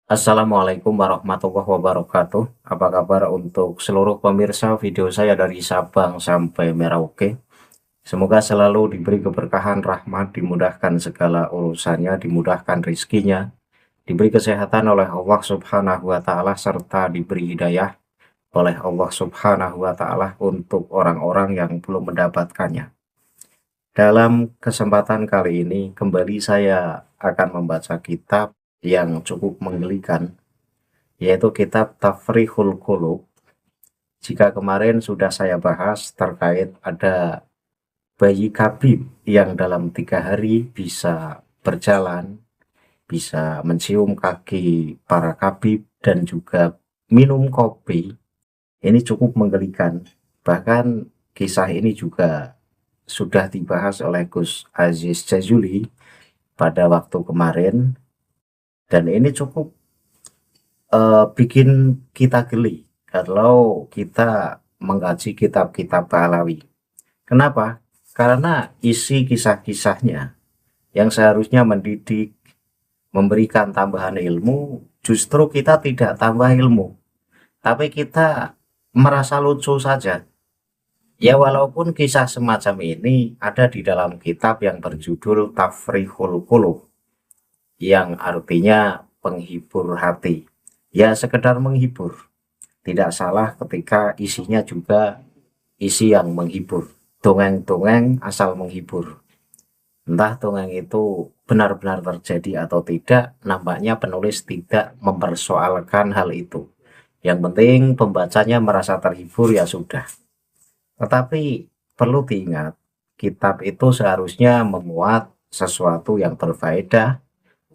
Assalamualaikum warahmatullahi wabarakatuh. Apa kabar untuk seluruh pemirsa video saya dari Sabang sampai Merauke? Semoga selalu diberi keberkahan, rahmat, dimudahkan segala urusannya, dimudahkan rizkinya, diberi kesehatan oleh Allah Subhanahu wa Ta'ala, serta diberi hidayah oleh Allah Subhanahu wa Ta'ala untuk orang-orang yang belum mendapatkannya. Dalam kesempatan kali ini, kembali saya akan membaca kitab yang cukup menggelikan, yaitu kitab Tafrihul Qulub. Jika kemarin sudah saya bahas terkait ada bayi Khabib yang dalam 3 hari bisa berjalan, bisa mencium kaki para Khabib, dan juga minum kopi. Ini cukup menggelikan. Bahkan kisah ini juga sudah dibahas oleh Gus Aziz Jazuli pada waktu kemarin, dan ini cukup bikin kita geli kalau kita mengkaji kitab-kitab Pahlawi. Kenapa? Karena isi kisah-kisahnya yang seharusnya mendidik, memberikan tambahan ilmu, justru kita tidak tambah ilmu, tapi kita merasa lucu saja. Ya, walaupun kisah semacam ini ada di dalam kitab yang berjudul Tafrihul Qulub, yang artinya penghibur hati. Ya, sekedar menghibur. Tidak salah ketika isinya juga isi yang menghibur. Dongeng-dongeng asal menghibur. Entah dongeng itu benar-benar terjadi atau tidak, nampaknya penulis tidak mempersoalkan hal itu. Yang penting pembacanya merasa terhibur, ya sudah. Tetapi perlu diingat, kitab itu seharusnya memuat sesuatu yang berfaedah,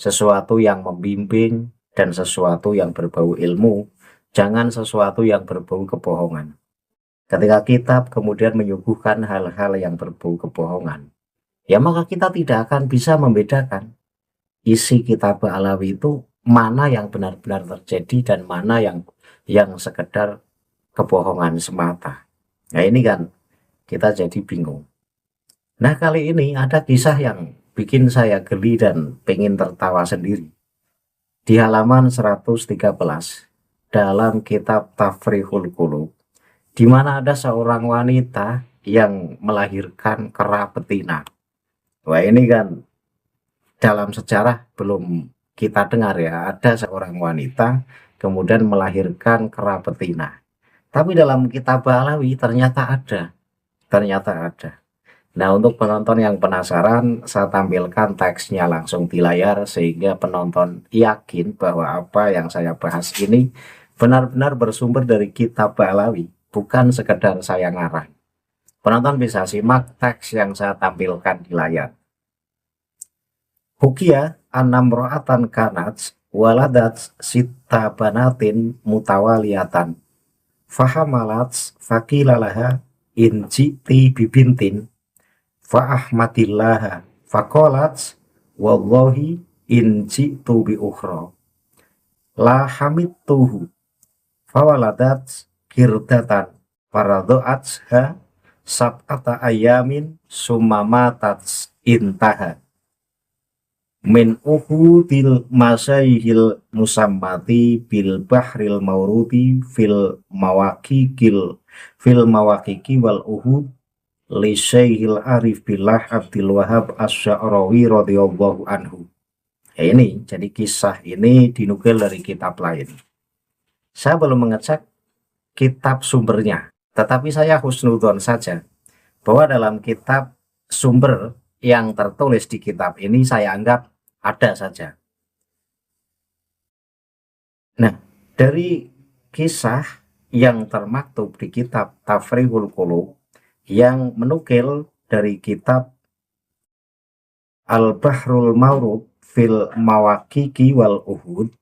sesuatu yang membimbing, dan sesuatu yang berbau ilmu, jangan sesuatu yang berbau kebohongan. Ketika kitab kemudian menyuguhkan hal-hal yang berbau kebohongan, ya maka kita tidak akan bisa membedakan isi kitab Alawi itu mana yang benar-benar terjadi dan mana yang sekedar kebohongan semata. Nah, ini kan kita jadi bingung. Nah, kali ini ada kisah yang bikin saya geli dan pengen tertawa sendiri. Di halaman 113 dalam kitab Tafrihul Qulub, di mana ada seorang wanita yang melahirkan kera betina. Wah, ini kan dalam sejarah belum kita dengar ya, ada seorang wanita kemudian melahirkan kera betina. Tapi dalam kitab Alawi ternyata ada. Ternyata ada. Nah, untuk penonton yang penasaran, saya tampilkan teksnya langsung di layar sehingga penonton yakin bahwa apa yang saya bahas ini benar-benar bersumber dari kitab Alawi, bukan sekedar saya ngarang. Penonton bisa simak teks yang saya tampilkan di layar. Hukia anamro'atan kanats waladat sita banatin mutawaliyatan fahamalats fakilalaha injiti bibintin fa'ahmadillaha faqalat wallahi in ji'tu bi ukhra la hamidtuhu fawaladat kirdatan faradha'atha sab'ata ayamin sumamatat intaha min uhudil masyayhil musammati bil bahril mauruti fil mawakiki wal uhud li Syekhil Arif Billah Abdul Wahab Asy-Sya'rawi radhiyallahu anhu. Ya, ini jadi kisah ini dinukil dari kitab lain. Saya belum mengecek kitab sumbernya, tetapi saya husnudzon saja bahwa dalam kitab sumber yang tertulis di kitab ini saya anggap ada saja. Nah, dari kisah yang termaktub di kitab Tafrihul Qulub yang menukil dari kitab Al-Bahrul Mawrud fil Mawakiki wal Uhud,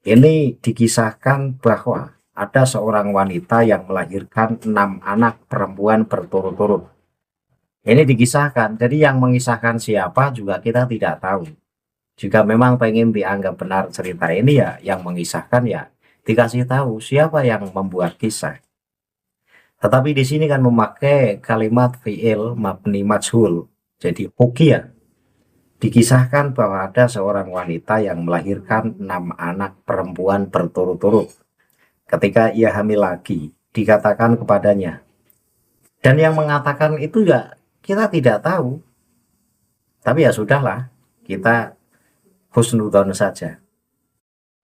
ini dikisahkan bahwa ada seorang wanita yang melahirkan 6 anak perempuan berturut-turut. Ini dikisahkan, jadi yang mengisahkan siapa juga kita tidak tahu. Jika memang pengen dianggap benar cerita ini, ya yang mengisahkan ya dikasih tahu siapa yang membuat kisah. Tetapi di sini kan memakai kalimat fi'il mabni majhul. Jadi hukia Dikisahkan bahwa ada seorang wanita yang melahirkan 6 anak perempuan berturut-turut. Ketika ia hamil lagi, dikatakan kepadanya, dan yang mengatakan itu ya kita tidak tahu, tapi ya sudahlah, kita husnudon saja.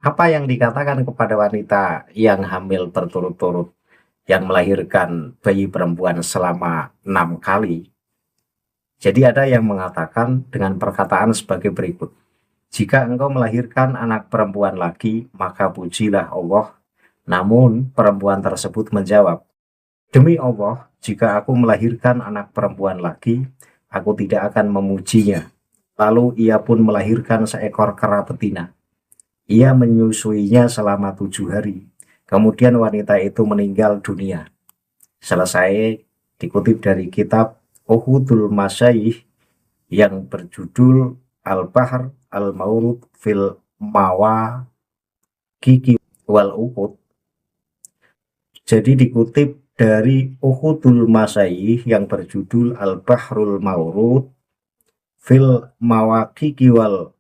Apa yang dikatakan kepada wanita yang hamil berturut-turut, yang melahirkan bayi perempuan selama 6 kali? Jadi ada yang mengatakan dengan perkataan sebagai berikut. Jika engkau melahirkan anak perempuan lagi, maka pujilah Allah. Namun perempuan tersebut menjawab, demi Allah, jika aku melahirkan anak perempuan lagi, aku tidak akan memujinya. Lalu ia pun melahirkan seekor kera betina. Ia menyusuinya selama 7 hari. Kemudian wanita itu meninggal dunia. Selesai. Dikutip dari kitab Uhudul Masyayikh yang berjudul Al-Bahr Al-Maurud fil Mawaqiki wal Uhud. Jadi dikutip dari Uhudul Masyayikh yang berjudul Al-Bahrul Maurud fil Mawaqiki wal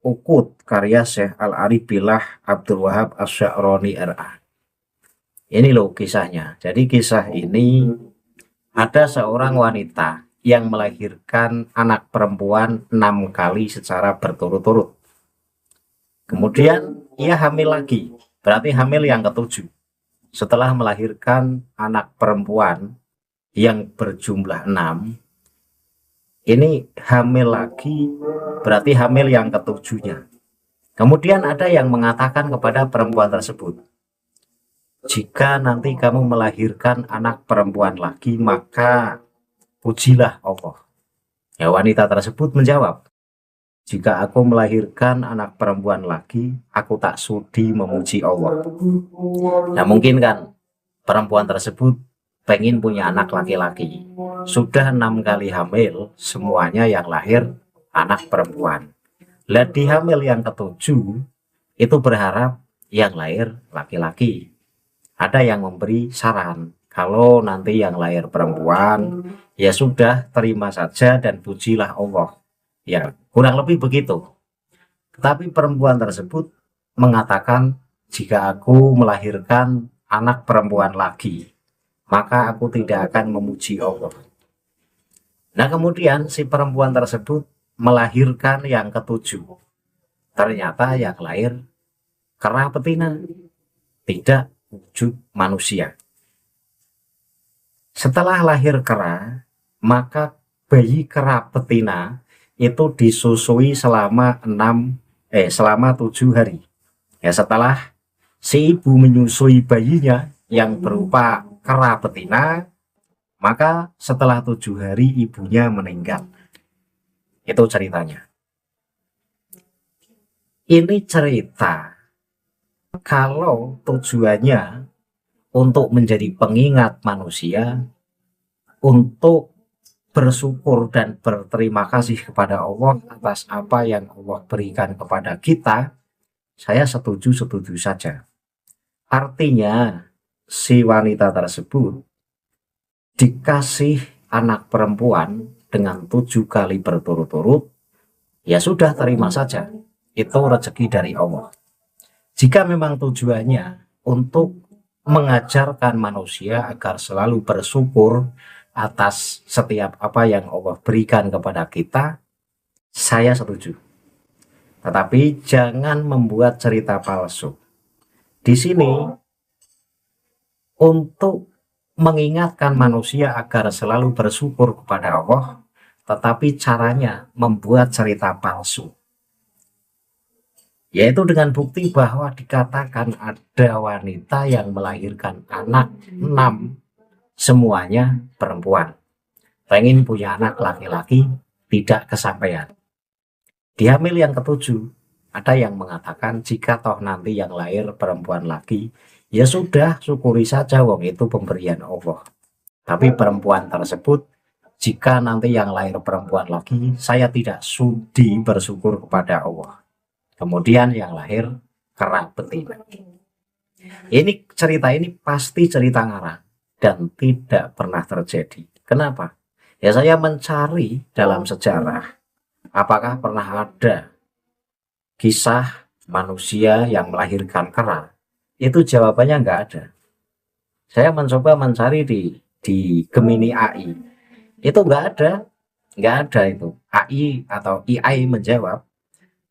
Uhud karya Syekh Al-Arif Billah Abdul Wahab Asy-Sya'rani RA. Ini loh kisahnya. Jadi kisah ini ada seorang wanita yang melahirkan anak perempuan 6 kali secara berturut-turut. Kemudian ia hamil lagi, berarti hamil yang ke-7. Setelah melahirkan anak perempuan yang berjumlah 6, ini hamil lagi, berarti hamil yang ke-7-nya. Kemudian ada yang mengatakan kepada perempuan tersebut, jika nanti kamu melahirkan anak perempuan lagi, maka pujilah Allah. Ya, wanita tersebut menjawab, jika aku melahirkan anak perempuan lagi, aku tak sudi memuji Allah. Nah mungkin kan perempuan tersebut pengen punya anak laki-laki. Sudah 6 kali hamil, semuanya yang lahir anak perempuan. Lah di hamil yang ke-7 itu berharap yang lahir laki-laki. Ada yang memberi saran, kalau nanti yang lahir perempuan, ya sudah terima saja dan pujilah Allah. Ya, kurang lebih begitu. Tetapi perempuan tersebut mengatakan, jika aku melahirkan anak perempuan lagi, maka aku tidak akan memuji Allah. Nah kemudian si perempuan tersebut melahirkan yang ke-7. Ternyata yang lahir kera betina, tidak wujud manusia. Setelah lahir kera, maka bayi kera betina itu disusui selama 7 hari. Ya, setelah si ibu menyusui bayinya yang berupa kera betina, maka setelah 7 hari ibunya meninggal. Itu ceritanya. Ini cerita kalau tujuannya untuk menjadi pengingat manusia, untuk bersyukur dan berterima kasih kepada Allah atas apa yang Allah berikan kepada kita, saya setuju saja. Artinya si wanita tersebut dikasih anak perempuan dengan 7 kali berturut-turut, ya sudah terima saja, itu rezeki dari Allah. Jika memang tujuannya untuk mengajarkan manusia agar selalu bersyukur atas setiap apa yang Allah berikan kepada kita, saya setuju. Tetapi jangan membuat cerita palsu. Di sini untuk mengingatkan manusia agar selalu bersyukur kepada Allah, tetapi caranya membuat cerita palsu. Yaitu dengan bukti bahwa dikatakan ada wanita yang melahirkan anak 6, semuanya perempuan. Pengen punya anak laki-laki, tidak kesampaian. Di hamil yang ke-7, ada yang mengatakan jika toh nanti yang lahir perempuan lagi, ya sudah syukuri saja, wong itu pemberian Allah. Tapi perempuan tersebut, jika nanti yang lahir perempuan lagi, saya tidak sudi bersyukur kepada Allah. Kemudian yang lahir kera betina. Ini cerita ini pasti cerita ngarang dan tidak pernah terjadi. Kenapa? Ya saya mencari dalam sejarah Apakah pernah ada kisah manusia yang melahirkan kera? Itu jawabannya nggak ada. Saya mencoba mencari di Gemini AI, itu nggak ada itu. AI atau AI menjawab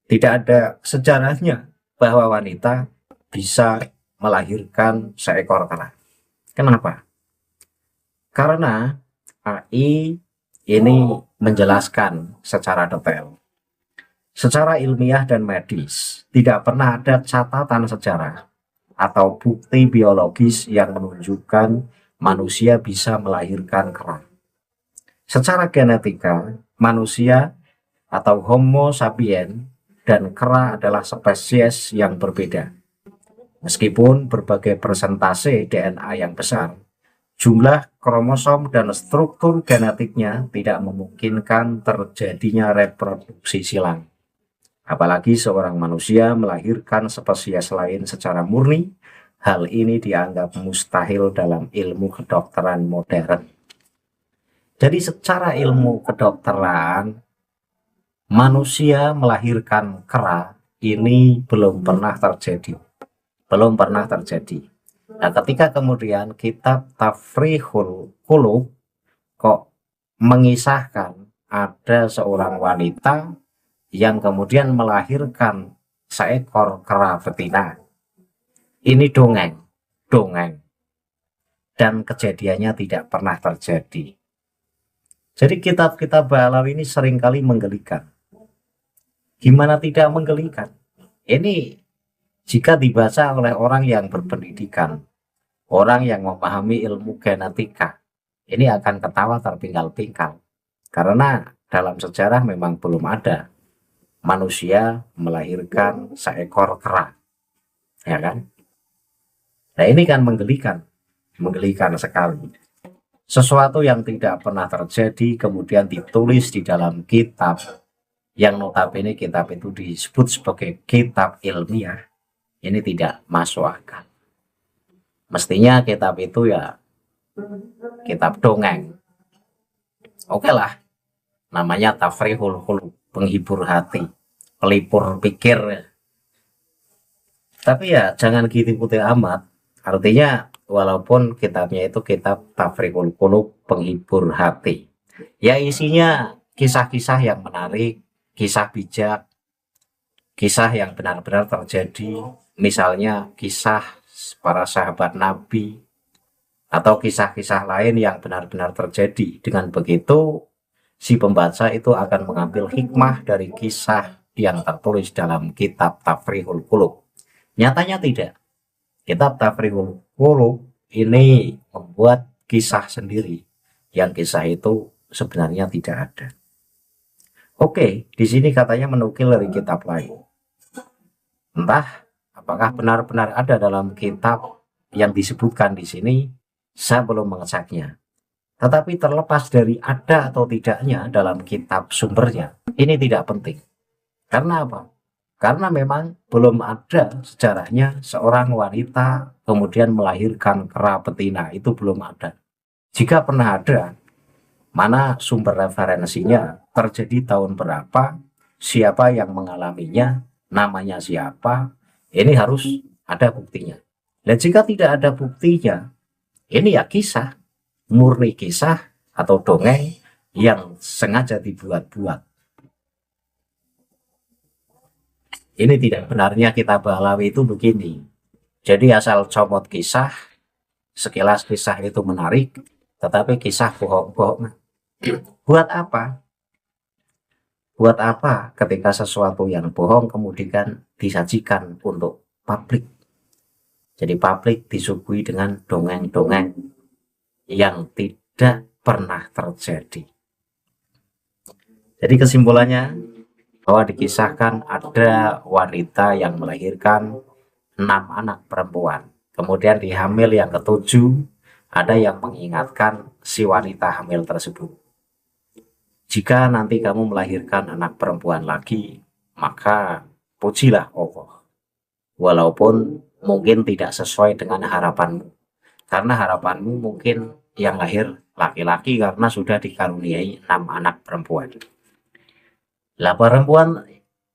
tidak ada sejarahnya bahwa wanita bisa melahirkan seekor kera. Kenapa? Karena AI ini menjelaskan secara detail, secara ilmiah dan medis, tidak pernah ada catatan sejarah atau bukti biologis yang menunjukkan manusia bisa melahirkan kera. Secara genetika, manusia atau Homo sapiens dan kera adalah spesies yang berbeda. Meskipun berbagai persentase DNA yang besar, jumlah kromosom dan struktur genetiknya tidak memungkinkan terjadinya reproduksi silang. Apalagi seorang manusia melahirkan spesies lain secara murni, hal ini dianggap mustahil dalam ilmu kedokteran modern. Jadi secara ilmu kedokteran, manusia melahirkan kera ini belum pernah terjadi. Belum pernah terjadi. Nah, ketika kemudian kitab Tafrihul Qulub kok mengisahkan ada seorang wanita yang kemudian melahirkan seekor kera betina. Ini dongeng. Dan kejadiannya tidak pernah terjadi. Jadi kitab-kitab Balawi ini seringkali menggelikan. Gimana tidak menggelikan? Ini jika dibaca oleh orang yang berpendidikan, orang yang memahami ilmu genetika, ini akan ketawa terpingkal-pingkal. Karena dalam sejarah memang belum ada manusia melahirkan seekor kera, ya kan? Nah ini kan menggelikan sekali. Sesuatu yang tidak pernah terjadi kemudian ditulis di dalam kitab, yang notabene kitab itu disebut sebagai kitab ilmiah. Ini tidak masuk akal. Mestinya kitab itu ya kitab dongeng. Oke lah, namanya Tafrihul Qulub, penghibur hati, pelipur pikir. Tapi ya jangan gitu-gitu amat. Artinya walaupun kitabnya itu kitab Tafrihul Qulub, penghibur hati, ya isinya kisah-kisah yang menarik, kisah bijak, kisah yang benar-benar terjadi. Misalnya kisah para sahabat Nabi atau kisah-kisah lain yang benar-benar terjadi. Dengan begitu si pembaca itu akan mengambil hikmah dari kisah yang tertulis dalam kitab Tafrihul Qulub. Nyatanya tidak. Kitab Tafrihul Qulub ini membuat kisah sendiri, yang kisah itu sebenarnya tidak ada. Oke, di sini katanya menukil dari kitab lain. Entah apakah benar-benar ada dalam kitab yang disebutkan di sini, saya belum mengeceknya. Tetapi terlepas dari ada atau tidaknya dalam kitab sumbernya, ini tidak penting. Karena apa? Karena memang belum ada sejarahnya seorang wanita kemudian melahirkan kera betina, itu belum ada. Jika pernah ada, mana sumber referensinya, terjadi tahun berapa, siapa yang mengalaminya, namanya siapa, ini harus ada buktinya. Dan jika tidak ada buktinya, ini ya kisah, murni kisah atau dongeng yang sengaja dibuat-buat. Ini tidak benarnya kitab Balawi itu begini. Jadi asal comot kisah, sekilas kisah itu menarik, tetapi kisah bohong-bohong. Buat apa? Buat apa ketika sesuatu yang bohong kemudian disajikan untuk publik? Jadi publik disuguhi dengan dongeng-dongeng yang tidak pernah terjadi. Jadi kesimpulannya bahwa dikisahkan ada wanita yang melahirkan 6 anak perempuan. Kemudian di hamil yang ke-7 ada yang mengingatkan si wanita hamil tersebut, jika nanti kamu melahirkan anak perempuan lagi, maka pujilah Allah. Walaupun mungkin tidak sesuai dengan harapanmu. Karena harapanmu mungkin yang lahir laki-laki karena sudah dikaruniai 6 anak perempuan. Lah perempuan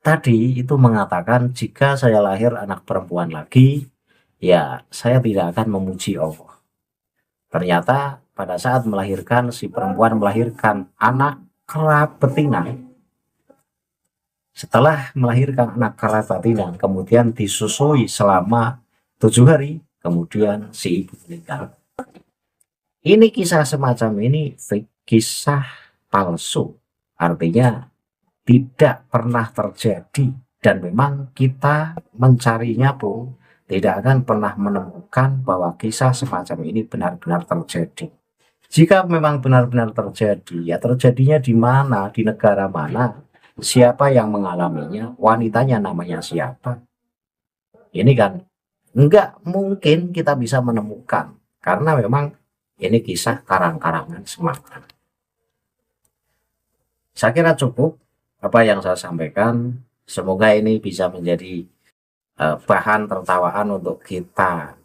tadi itu mengatakan jika saya lahir anak perempuan lagi, ya saya tidak akan memuji Allah. Ternyata pada saat melahirkan, si perempuan melahirkan anak kera betina. Setelah melahirkan anak kera betina, kemudian disusui selama 7 hari, kemudian si ibu meninggal. Ini kisah semacam ini kisah palsu, artinya tidak pernah terjadi, dan memang kita mencarinya pun tidak akan pernah menemukan bahwa kisah semacam ini benar-benar terjadi. Jika memang benar-benar terjadi, ya terjadinya di mana, di negara mana, siapa yang mengalaminya, wanitanya namanya siapa. Ini kan enggak mungkin kita bisa menemukan, karena memang ini kisah karang-karangan semata. Saya kira cukup apa yang saya sampaikan. Semoga ini bisa menjadi bahan tertawaan untuk kita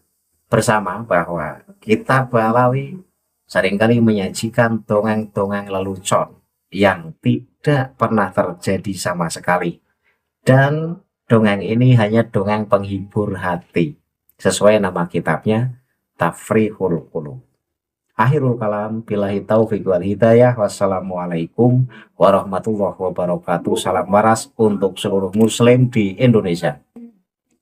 bersama, bahwa kita Balawi seringkali menyajikan dongeng-dongeng lelucon yang tidak pernah terjadi sama sekali. Dan dongeng ini hanya dongeng penghibur hati. Sesuai nama kitabnya, Tafrihul Qulub. Akhirul kalam, billahi taufiq wal hidayah. Wassalamualaikum warahmatullahi wabarakatuh. Salam waras untuk seluruh muslim di Indonesia.